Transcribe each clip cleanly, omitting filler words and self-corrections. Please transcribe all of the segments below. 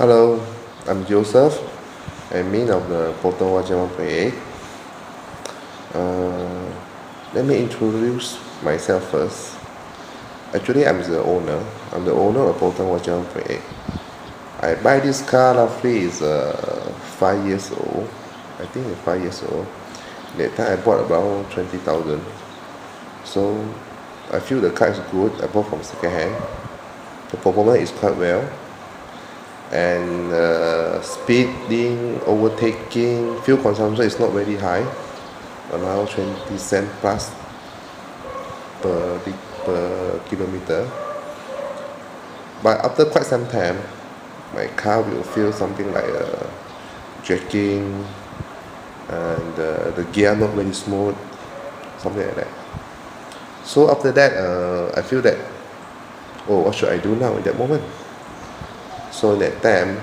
Hello, I'm Joseph, admin of the Proton Waja 1.8. Let me introduce myself first. Actually, I'm the owner. I'm the owner of Proton Waja 1.8. I buy this car roughly is 5 years old. I think it's 5 years old. That time I bought about 20,000. So I feel the car is good. I bought from second hand. The performance is quite well. And speeding, overtaking, fuel consumption is not very high, around 20 cents plus per kilometer. But after quite some time, my car will feel something like jerking, and the gear not very smooth, something like that. So after that, I feel that, oh, what should I do now in that moment? So in that time,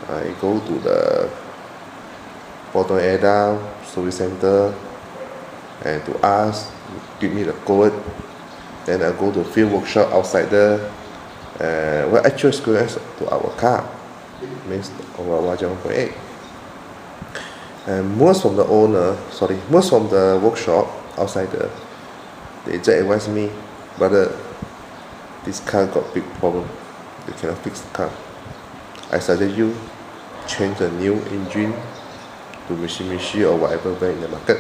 I go to the Proton Waja service center and to ask, give me the code. Then I go to field workshop outside there. What actually is going to our car, means our Waja 1.8. And most from the workshop outside there, they just advise me, brother, this car got big problem. You cannot fix the car. I suggest you change the new engine to Mitsubishi or whatever brand in the market.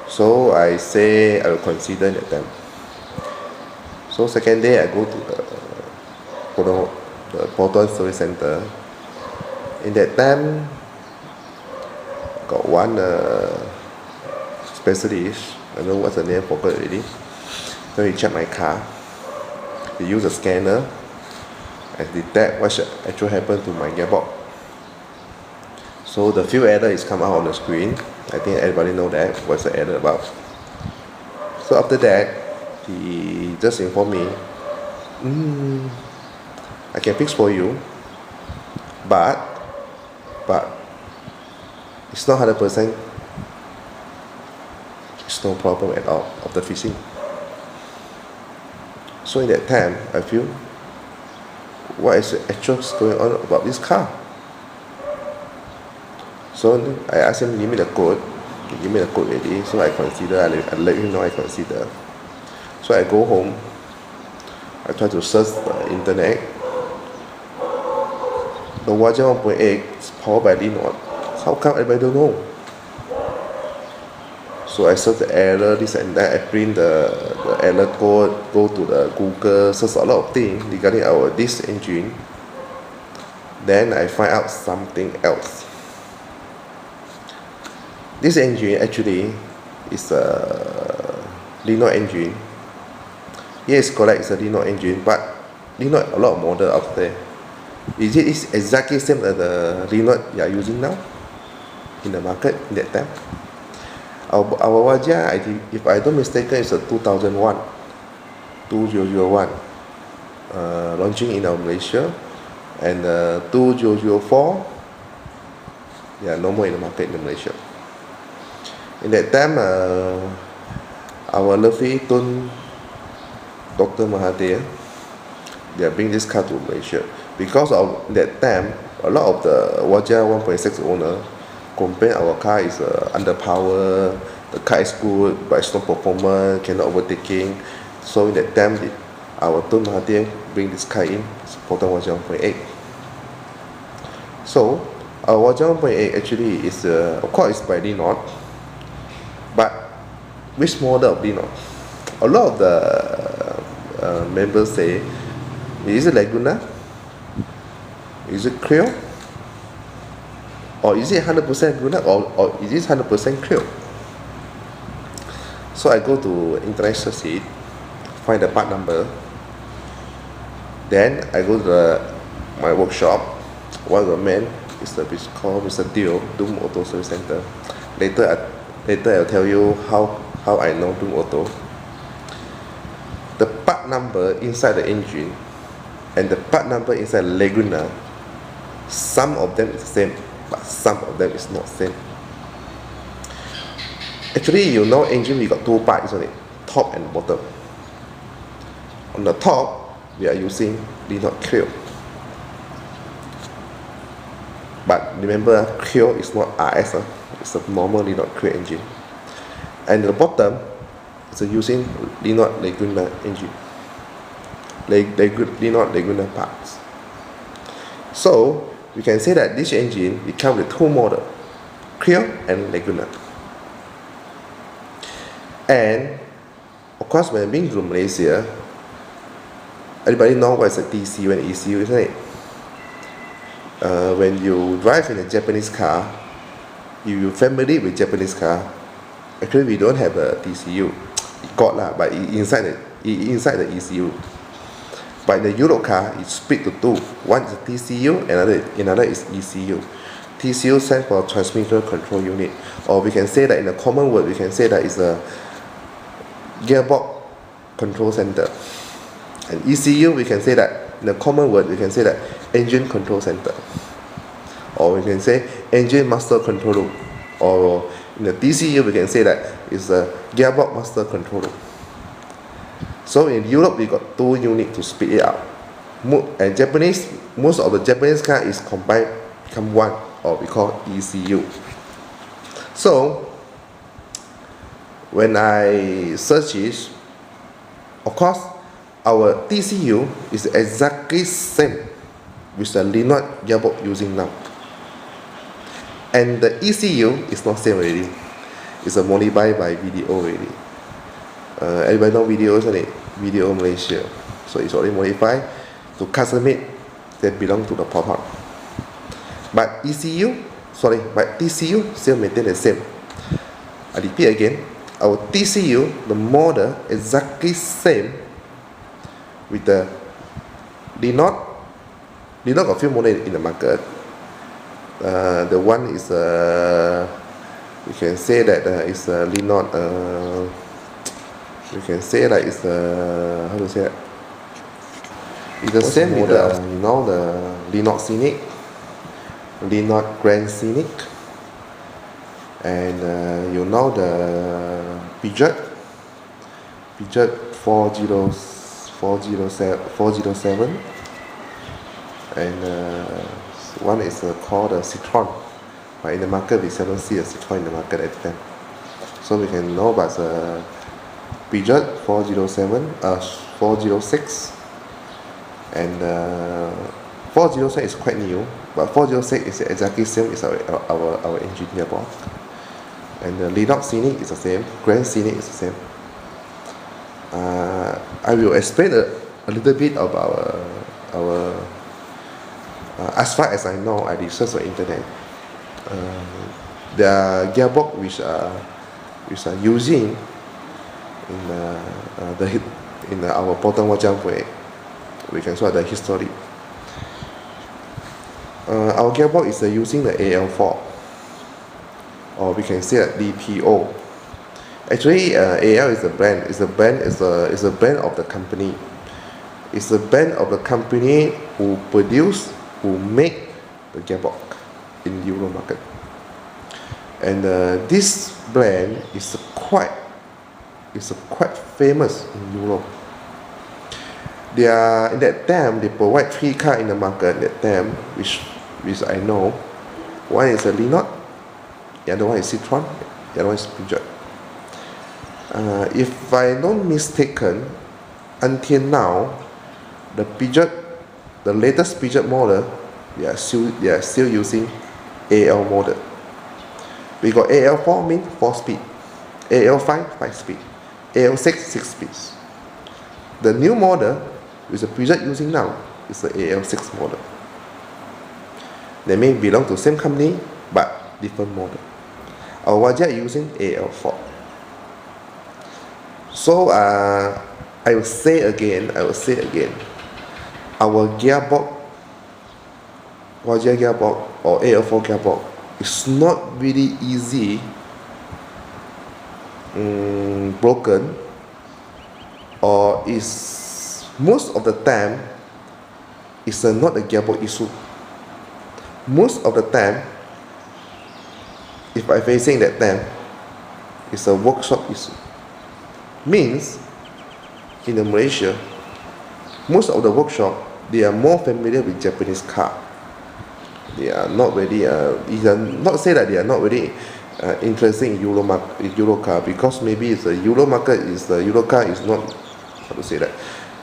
So I say I will consider that time. So second day I go to the Proton service center. In that time, got one specialist. I don't know what's the name, forgot already. So he checked my car. He use a scanner and detect what should actually happen to my gearbox. So the fuel error is come out on the screen. I think everybody know that what's the error about. So after that, he just informed me, I can fix for you, but it's not 100%. It's no problem at all of the fixing. So in that time, I feel, what is actually going on about this car? So I asked him, give me the code. He gave me the code already. So I consider, I let you know I consider. So I go home. I try to search the internet. The Waja 1.8 is powered by Linux. How come everybody don't know? So I search the error, this and that. I print the error code, go to the Google, search a lot of things regarding this engine. Then I find out something else. This engine actually is a Linux engine. Yes, correct, it's a Linux engine, but Linux a lot of model out there. Is it exactly same as the Linux you are using now in the market in that time? Our Waja, if I don't mistaken, is a 2001, launching in Malaysia, and 2004, no more in the market in Malaysia. In that time, our lovely Dr. Mahathir, they bring this car to Malaysia. Because of that time, a lot of the Waja 1.6 owner complain our car is underpowered, the car is good but it's no performance, cannot overtaking. So in that time, our Tun Mahathir bring this car in, Proton Waja 1.8. So our Waja 1.8 actually is, of course, it's by Linux, but which model of Linux? A lot of the members say, is it Laguna? Is it Creo? Or is it 100% Laguna? Or is it 100% Creo? So I go to internet search it, find the part number. Then I go to my workshop. One of the men is called Mr. Teo, Doom Auto Service Center. Later I'll tell you how I know Doom Auto. The part number inside the engine and the part number inside Laguna, some of them is the same, but some of them is not same. Actually, engine we got two parts, isn't it? Top and bottom. On the top, we are using Linux Creo. But remember, Creo is not RS, it's a normal Linux Creo engine. And the bottom is using Linux Laguna engine, Linux Laguna parts. So we can say that this engine it comes with two models, Creo and Laguna. And of course, when being to Malaysia, everybody know what is a TCU and ECU, isn't it? When you drive in a Japanese car, you're familiar with Japanese car. Actually, we don't have a TCU. It got lah, but inside the ECU. But in the Euro car, it split to two. One is a TCU, another is ECU. TCU stands for Transmitter Control Unit, or we can say that in a common word, we can say that it's a gearbox control center. And ECU, we can say that in a common word, we can say that engine control center, or we can say engine master control room, or in the TCU we can say that it's a gearbox master control room. So in Europe we got two units to split it out, and most of the Japanese car is combined become one, or we call ECU. So when I search it, of course our TCU is exactly same with the Linux gearbox using now, and the ECU is not same already. It's a modified by VDO already. Everybody know VDO, isn't it? VDO Malaysia. So it's already modified to custom made that belong to the Proton. But TCU still maintain the same. I repeat again, our TCU, the model exactly same with the Linux got a few models in the market. The one is we can say that it's a Linux. We can say that it's how to say it? It's the same with the the Linux Scenic, Linux Grand Scenic, and the Peugeot 407, and one is called a Citron, but in the market we seldom see a Citron in the market at the time. So we can know about the Peugeot 407, 406, and 407 is quite new, but 406 is exactly same as our engine gearbox, and the Linux Scenic is the same, Grand Scenic is the same. I will explain a little bit about our as far as I know, I researched on internet. The gearbox which are using in our Proton Waja 1.8, we can show the history. Our gearbox is using the AL4, or we can say that DPO. Actually, AL is a brand. It's a brand of the company. It's a brand of the company who make the gearbox in Euro market. And this brand is quite famous in Europe. In that time they provide 3 cars in the market at that time, which I know. One is a Linux, the other one is Citron, the other one is Peugeot. If I'm not mistaken, until now, the latest Peugeot model, they are still using AL model. We got AL4 means 4 speed, AL5 5 speed, AL6 6 speeds. The new model with the Peugeot using now is the AL6 model. They may belong to same company but different model. Our Waja using AL4. So I will say again, our gearbox, Waja gearbox or AL4 gearbox, is not really easy broken, or is most of the time it's not a gearbox issue. Most of the time, if I facing that time, it's a workshop issue. Means in Malaysia, most of the workshop, they are more familiar with Japanese car. they are not really not say that they are not really interested in Euro car, because maybe it's a Euro market is the Euro car is not, how to say that,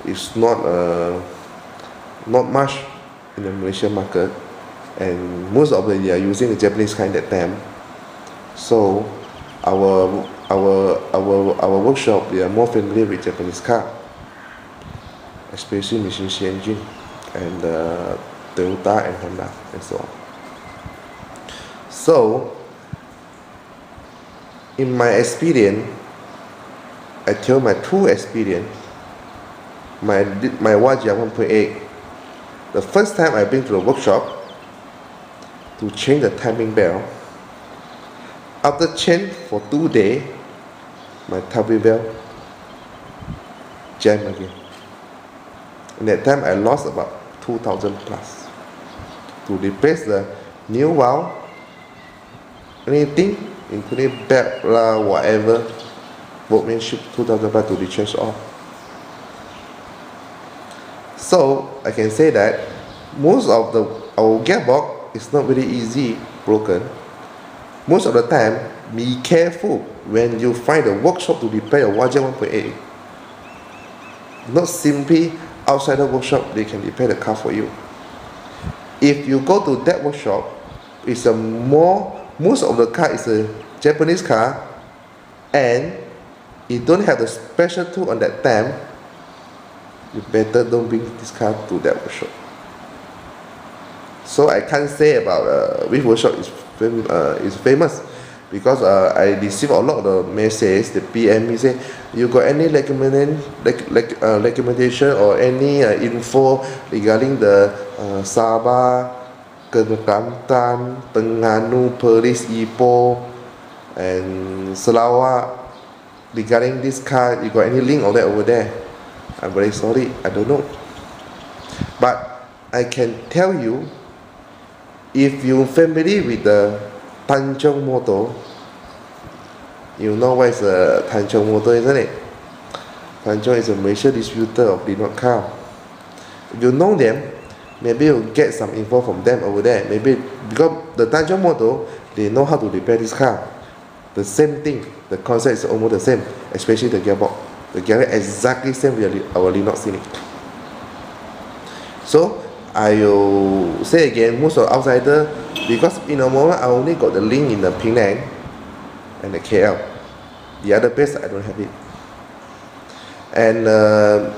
it's not much in the Malaysian market, and most of them they are using the Japanese car in that time. So our workshop, they are more familiar with Japanese car, especially Mitsubishi engine and Toyota and Honda and so on. So in my experience, I tell my true experience, my Waja 1.8, the first time I've been to the workshop to change the timing belt, after change for 2 days, my timing belt jammed again. And that time I lost about 2,000 plus to replace the new valve, anything, including belt whatever, workmanship, 2,000 plus to be changed off. So I can say that most of our gearbox is not very easy broken. Most of the time, be careful when you find a workshop to repair a Waja 1.8. Not simply outside the workshop they can repair the car for you. If you go to that workshop, it's most of the car is a Japanese car, and you don't have the special tool on that time, you better don't bring this car to that workshop. So I can't say about which workshop is famous, because I receive a lot of the messages. The PM me say, you got any recommendation or any info regarding the Sabah, Kelantan, Terengganu, Perlis, Ipoh, and Sarawak regarding this car? You got any link of that over there? I'm very sorry, I don't know. But I can tell you, if you're familiar with the Tanjong Motor, you know what is a Tanjong Motor, isn't it? Tanjong is a Malaysian distributor of Renault car. If you know them, maybe you'll get some info from them over there. Maybe because the Tanjong Motor, they know how to repair this car. The same thing, the concept is almost the same, especially the gearbox. The gearbox exactly same with our Renault Scenic. So I will say again, most of outsider, because in a moment I only got the link in the Penang and the KL. The other place I don't have it. And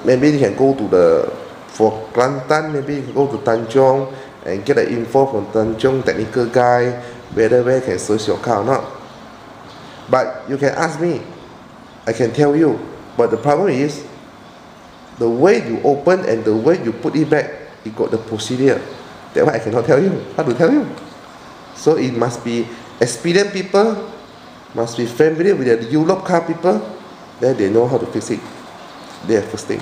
maybe you can go to for Kelantan, maybe you can go to Tanjong and get the info from Tanjong technical guy where can search your car or not. But you can ask me, I can tell you. But the problem is, the way you open and the way you put it back, it got the procedure. That one I cannot tell you. How to tell you? So it must be experienced people, must be familiar with the Europe car people, then they know how to fix it. That's first thing.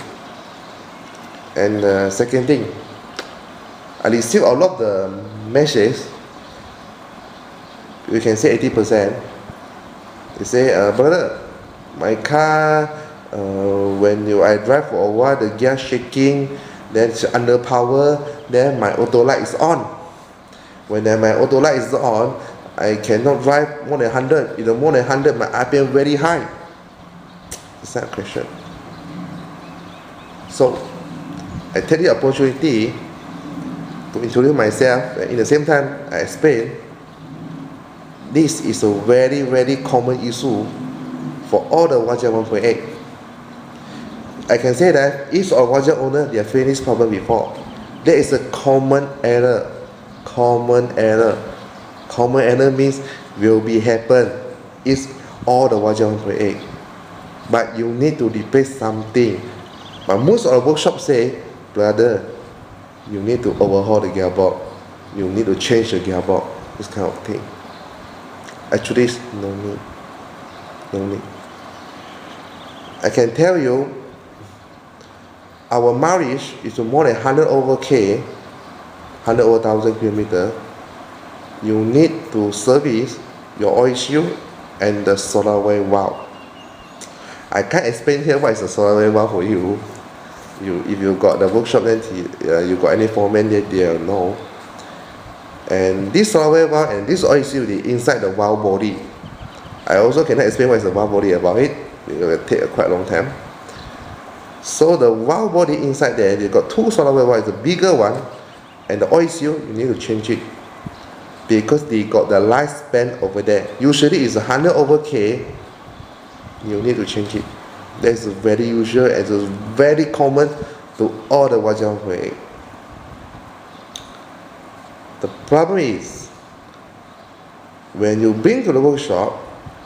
And second thing, I receive a lot of the messages. You can say 80%. They say, brother, my car, when I drive for a while, the gear shaking, then it's under power, then my auto light is on. When my auto light is on, I cannot drive more than 100. If more than 100, my RPM very high. It's not a question. So I take the opportunity to introduce myself, and in the same time I explain this is a very, very common issue for all the Waja 1.8. I can say that each of Waja owner, they have faced this problem before. There is a common error. Common error means will be happen. It's all the Waja 1.8. But you need to replace something. But most of the workshops say, brother, you need to overhaul the gearbox. You need to change the gearbox. This kind of thing. Actually, no need. No need. I can tell you, our mileage is more than 100 over K, 100 over 1,000 kilometers. You need to service your oil shield and the solar way valve. I can't explain here what is the solar way valve for you. If you got the workshop, then you got any foreman, they'll know. And this solenoid valve and this oil seal is inside the valve body. I also cannot explain what is the valve body about it. It will take a quite long time. So the valve body inside there, you got two solenoid valves, the bigger one, and the oil seal, you need to change it because they got the lifespan over there. Usually it's 100 over K, you need to change it. That's very usual and it's very common to all the Waja 1.8. The problem is, when you bring to the workshop,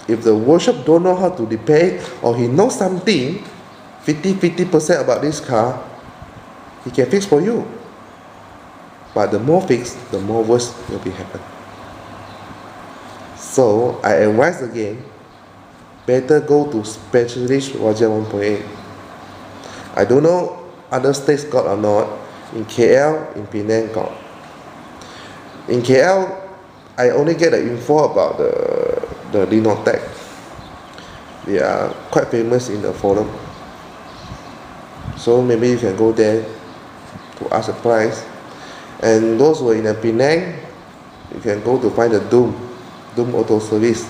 if the workshop don't know how to repair it, or he knows something 50% about this car, he can fix for you. But the more fix, the more worse will be happen. So I advise again, better go to specialist Waja 1.8. I don't know other states got or not. In KL, in Penang got. In KL, I only get the info about the Untitled. They are quite famous in the forum. So maybe you can go there to ask the price. And those who are in the Penang, you can go to find the Doom Auto Service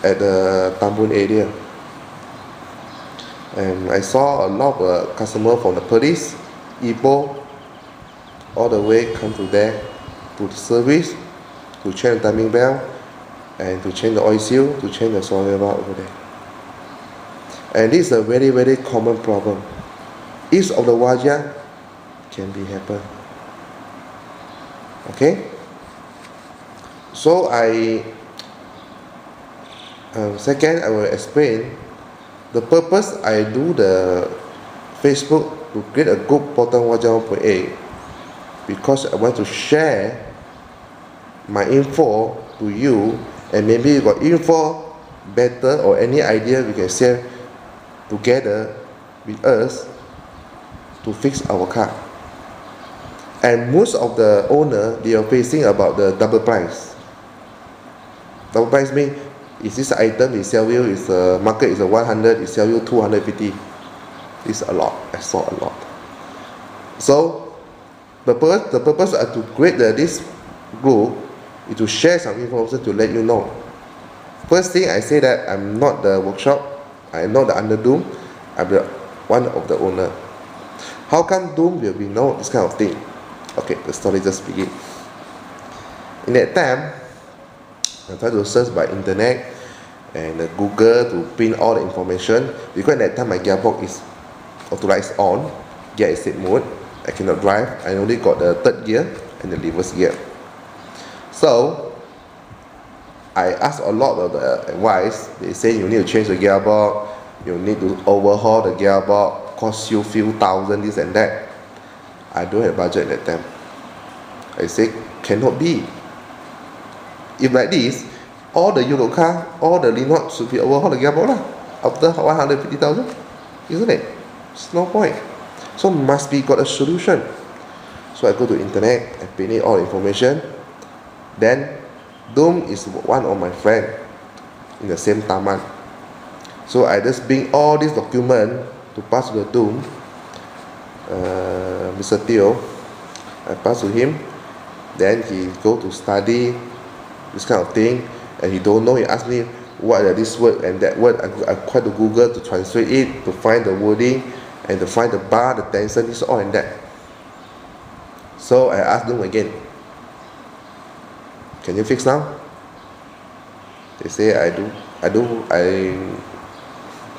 at the Tambun area. And I saw a lot of customers from the police, Ipoh, all the way come to there to the service, to change the timing belt, and to change the oil seal, to change the solenoid valve over there. And this is a very common problem. Each of the Waja can be happen. Okay? So second, I will explain the purpose I do the Facebook to create a group Proton Waja 1.8 because I want to share my info to you, and maybe you got info better or any idea we can share together with us to fix our car. And most of the owner, they are facing about the double price. Double price means is this item they sell you is market is 100, they sell you 250. It's a lot. I saw a lot. So the purpose to create this group is to share some information to let you know. First thing I say that I'm not the workshop, I'm not the under Doom, I'm the one of the owner. How come Doom will be know this kind of thing? Okay, the story just begin. In that time, I tried to search by internet and Google to print all the information because at that time my gearbox is authorized on, gear is set mode, I cannot drive, I only got the third gear and the reverse gear. So I asked a lot of the advice. They say you need to change the gearbox, you need to overhaul the gearbox, cost you few thousand, this and that. I don't have budget at that time. I say cannot be. If like this, all the Euro car, all the Linux should be overhaul the gearbox lah, after 150,000, isn't it? It's no point. So must be got a solution. So I go to internet, I put in all information. Then Doom is one of my friend in the same taman. So I just bring all these document to pass to the Doom, Mr. Theo. I pass to him. Then he go to study this kind of thing, and he don't know. He ask me what are this word and that word. I try to Google to translate it, to find the wording, and to find the bar, the tension, this all and that. So I asked them again, can you fix now? They say I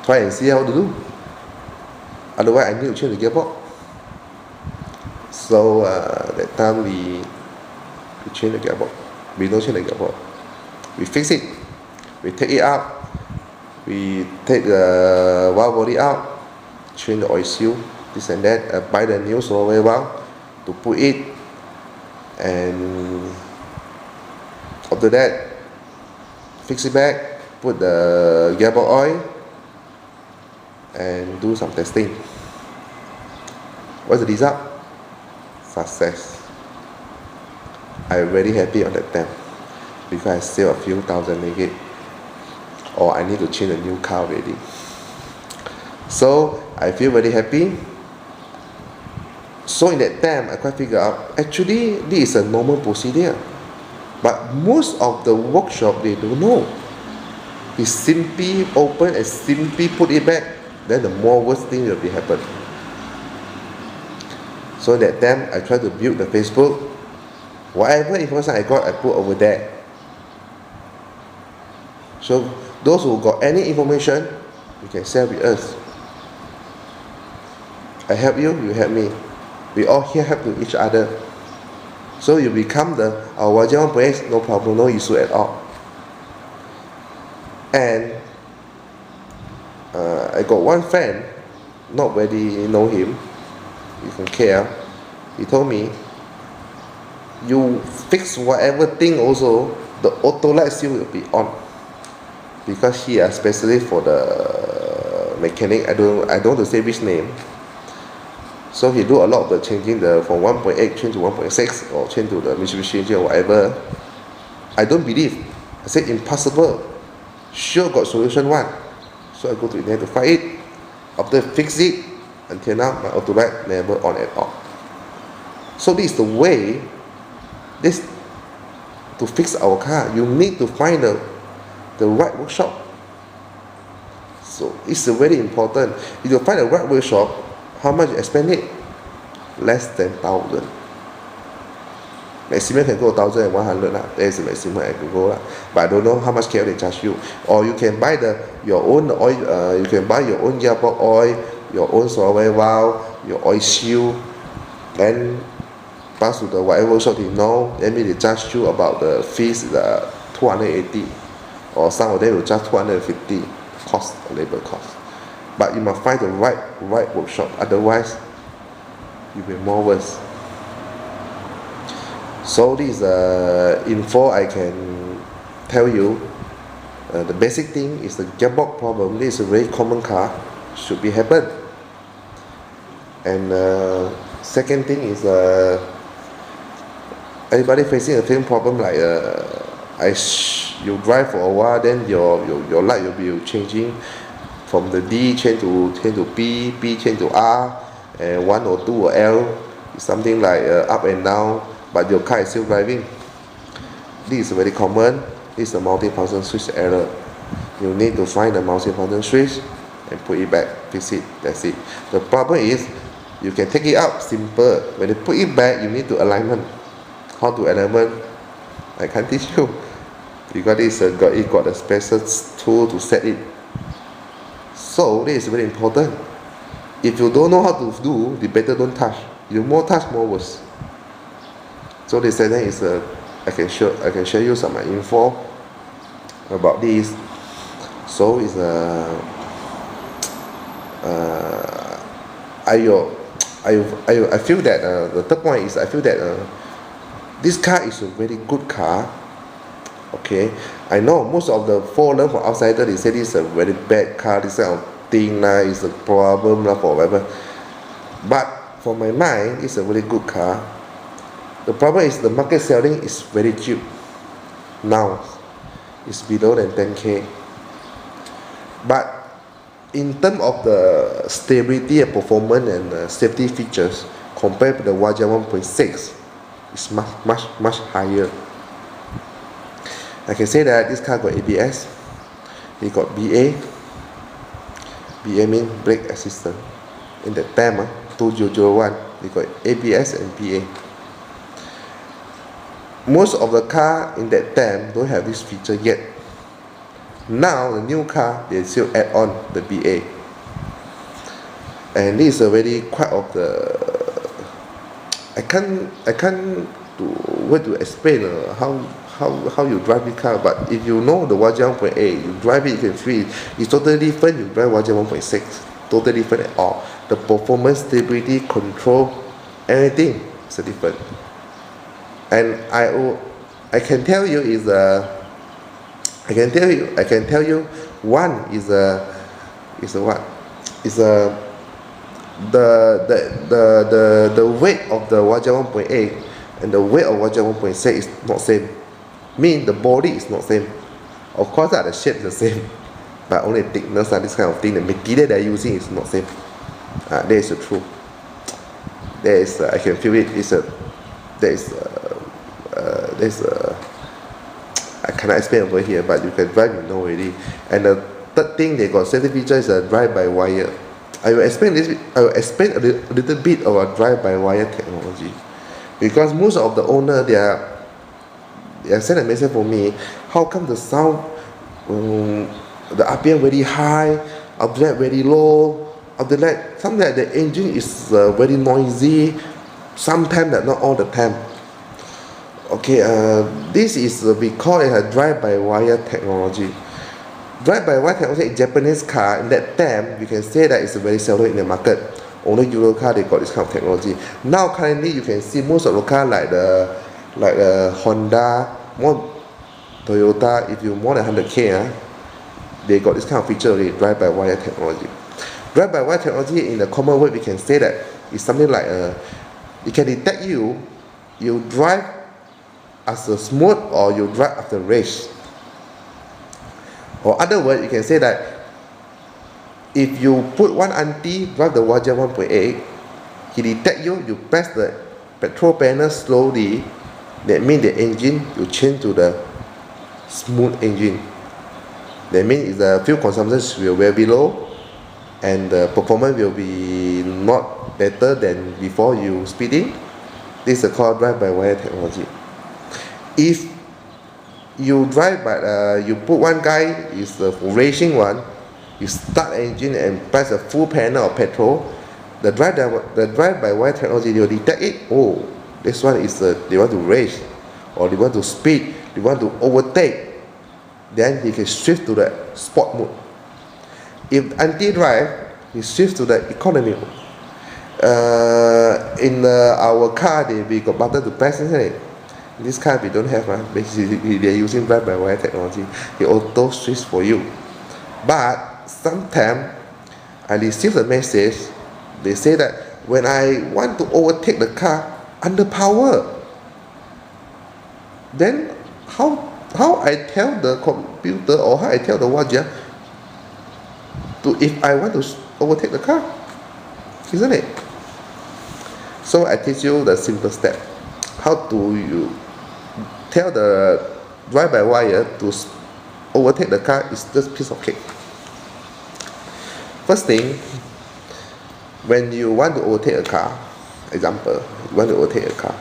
try and see how to do. Otherwise I need to change the gearbox. So that time we change the gearbox. We don't change the gearbox. We fix it. We take it out. We take the valve body out, change the oil seal, this and that. Buy the new solenoid valve to put it, and after that fix it back, put the gearbox oil, and do some testing. What's the result? Success. I'm very happy on that time because I save a few thousand ringgit, or I need to change a new car already. So I feel very happy. So in that time, I quite figure out, actually, this is a normal procedure. But most of the workshop, they don't know. He simply open and simply put it back, then the more worst thing will be happen. So that time I try to build the Facebook. Whatever information I got, I put over there. So those who got any information, you can share with us. I help you, you help me. We all here help to each other. So you become our Waja 1.8, no problem, no issue at all. And I got one friend, not really know him, he's from KL. He told me, you fix whatever thing also, the auto light still will be on. Because he is specialist for the mechanic, I don't want to say which name. So he do a lot of the changing from 1.8 change to 1.6 or change to the Mitsubishi engine or whatever. I don't believe. I said impossible. Sure got solution one. So I go to India to find it. After fix it, until now my auto light never on at all. So this is the way to fix our car. You need to find the right workshop. So it's very important. If you find the right workshop, how much you spend it? Less than 1,000. Maximum can go 1,100 lah. That is the maximum I can go lah. But I don't know how much KL they charge you. Or you can buy your own oil. You can buy your own gearbox oil, your own solenoid valve, your oil seal. Then pass to the whatever workshop you know. Then they charge you about the fees, 280, or some of them will charge 250 cost, labor cost. But you must find the right workshop, otherwise you'll be more worse. So this is info I can tell you. The basic thing is the gearbox problem. This is a very common car, should be happen. And second thing is anybody facing the same problem like you drive for a while, then your light will be changing from the D change to B, B change to R, and 1 or 2 or L, something like up and down, but your car is still driving. This is very common. This is a multi-function switch error. You need to find the multi-function switch and put it back, fix it, that's it. The problem is, you can take it out, simple. When you put it back, you need to alignment. How to alignment? I can't teach you. Because it got a special tool to set it. So this is very important. If you don't know how to do, you better don't touch. You more touch, more worse. So the second is I can share you some info about this. So it's I feel that the third point is I feel that this car is a very good car. Okay, I know most of the foreigner from outsider, they say this is a very bad car, this kind of thing is a problem for whatever. But for my mind, it's a very good car. The problem is the market selling is very cheap. Now, it's below than 10K. But in terms of the stability and performance and safety features, compared to the Waja 1.6, it's much higher. I can say that this car got ABS, it got BA. BA means brake assistant. In the time 2001, they got ABS and BA. Most of the car in that time don't have this feature yet. Now the new car, they still add on the BA. And this is already quite of the I can't word to explain how you drive this car, but if you know the Waja 1.8, you drive it, you can feel it. It's totally different. You drive Waja 1.6, totally different at all. The performance, stability, control, everything is different. And I can tell you is I can tell you one is what is the weight of the Waja 1.8 and the weight of Waja 1.6 is not same. Mean the body is not same. Of course the shape is the same, but only thickness this kind of thing, the material they're using is not same. That is the truth. there is I can feel it. There's I cannot explain over here, but you can drive, you know already. And the third thing they got safety feature is a drive-by-wire. I will explain a little bit about drive-by-wire technology, because most of the owner they send a message for me. How come the sound, the RPM very high, after that very low, after that something like the engine is very noisy, sometimes but not all the time. Okay, this is we call it a drive-by-wire technology. Drive-by-wire technology in Japanese car, in that time, we can say that it's very seldom in the market. Only Euro car they got this kind of technology. Now currently you can see most of the car like the Honda, more Toyota, if you more than 100k, they got this kind of feature already, drive-by-wire technology. Drive-by-wire technology in the common word we can say that it's something like it can detect you drive as a smooth or you drive after race. Or other word, you can say that if you put one auntie drive the Waja 1.8, he detect you press the petrol panel slowly, that means the engine you change to the smooth engine. That means the fuel consumption will be very low and the performance will be not better than before you speeding. This is called drive-by-wire technology. If you drive but you put one guy is the racing one, you start engine and press a full panel of petrol, the drive-by-wire technology will detect it. Oh, this one is they want to race, or they want to speed, they want to overtake. Then he can shift to the sport mode. If anti-drive, he shifts to the economy mode. In our car, we got button to press, isn't it? In this car we don't have, basically they're using drive-by-wire technology. It auto switch for you. But sometimes I receive a message, they say that when I want to overtake the car under power, then how I tell the computer or how I tell the Waja if I want to overtake the car, isn't it? So I teach you the simple step. How do you tell the drive-by-wire to overtake the car is just piece of cake. First thing, when you want to overtake a car, example, you want to overtake a car,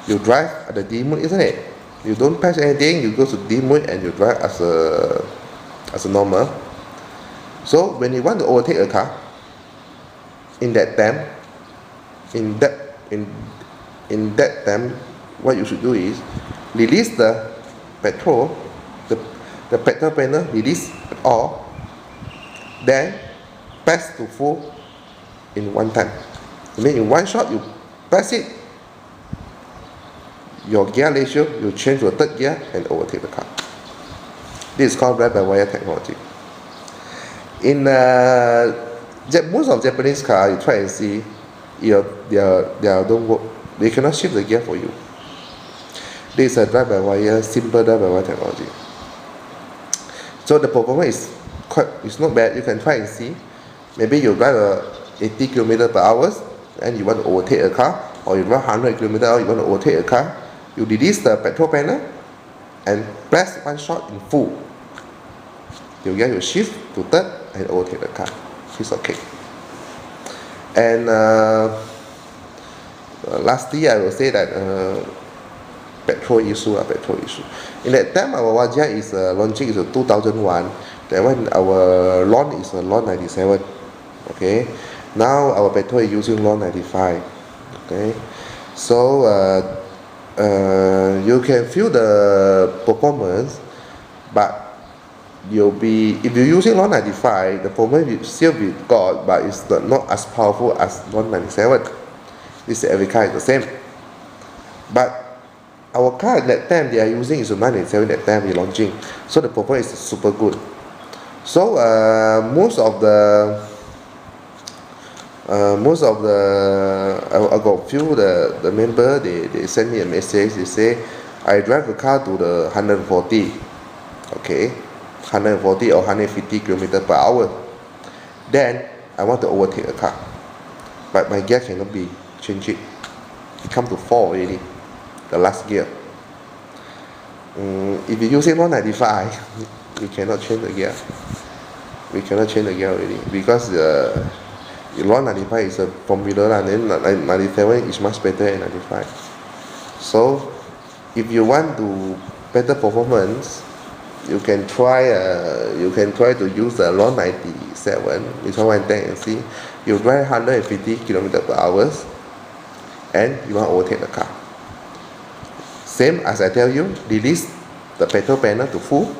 you drive at the D mode, isn't it? You don't press anything, you go to D mode and you drive as a normal. So when you want to overtake a car, in that time, what you should do is release the petrol, the petrol panel, release it all, then press to full in one time. I mean, in one shot you press it, your gear ratio, you change to a third gear and overtake the car. This is called drive-by-wire technology. In most of Japanese cars, you try and see, they don't work. They cannot shift the gear for you. This is a drive-by-wire, simple drive-by-wire technology. So the performance is not bad. You can try and see. Maybe you drive 80 km/h and you want to overtake a car, or you drive 100 km/h, you want to overtake a car. You release the petrol panel and press one shot in full. You get your shift to third and overtake the car. It's okay. And lastly, I will say that petrol issue. In that time, our Waja is launching is 2001. That one our launch is launch 97. Okay. Now our petrol is using launch 95. Okay. So you can feel the performance, but if you're using launch 95, the performance will still be good, but it's not as powerful as launch 97. This every car is the same. But our car at that time they are using is a 997 that time we're launching, so the performance is super good. So most of the I got few the member they send me a message. They say I drive the car to the 140, okay, 140 or 150 km/h. Then I want to overtake a car. but my gear cannot be changed. It come to 4 already, the last gear. If you use it 195, you cannot change the gear. We cannot change the gear already because 195 is a formula, and then 97 is much better than 95. So if you want to better performance, you can try to use the 197 with 110 and see. You drive 150 km/h and you want to overtake the car. Same as I tell you, release the petrol panel to full,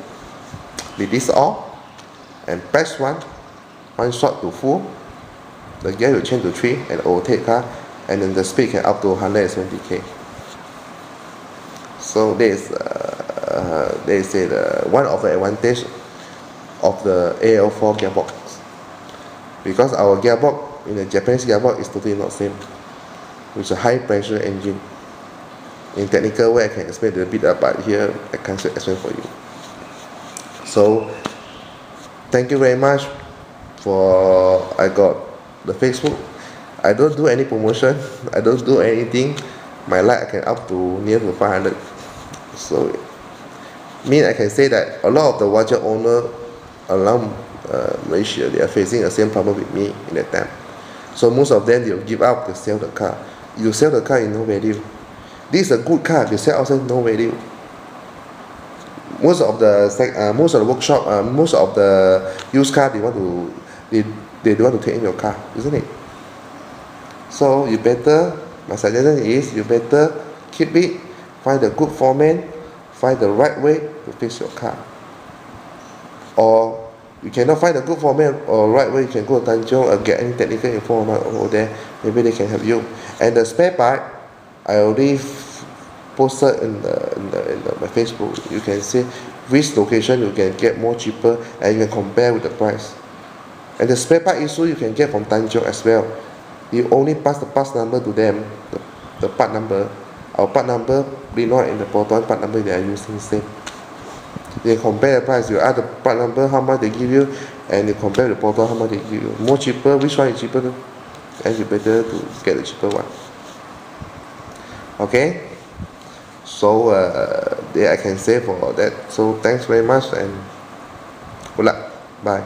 release all, and press one shot to full. The gear will change to 3 and overtake car, and then the speed can up to 170 km. So they say one of the advantage of the AL4 gearbox, because our gearbox in the Japanese gearbox is totally not same, with a high pressure engine. In technical way I can explain a bit, but here I can't explain for you. So thank you very much for I got the Facebook. I don't do any promotion, I don't do anything. My like I can up to near to 500. So I can say that a lot of the Waja owner around Malaysia, they are facing the same problem with me in that time. So most of them, they'll give up to sell the car. You sell the car, no value. This is a good car, you sell outside, no value. Most of the workshop, most of the used car, they don't want to take in your car, isn't it? So my suggestion is you better keep it, find a good foreman, find the right way to fix your car. Or you cannot find a good foreman or right way, you can go to Tanjong or get any technical info over there. Maybe they can help you. And the spare part, I already posted in my Facebook. You can see which location you can get more cheaper, and you can compare with the price. And the spare part issue you can get from Tanjong as well. You only pass the parts number to them, the part number. Our part number, not in the Proton part number they are using same. They compare the price. You add the part number, how much they give you, and you compare the Proton, how much they give you. More cheaper, which one is cheaper? And you better to get the cheaper one. Okay. So I can say for that. So thanks very much and good luck. Bye.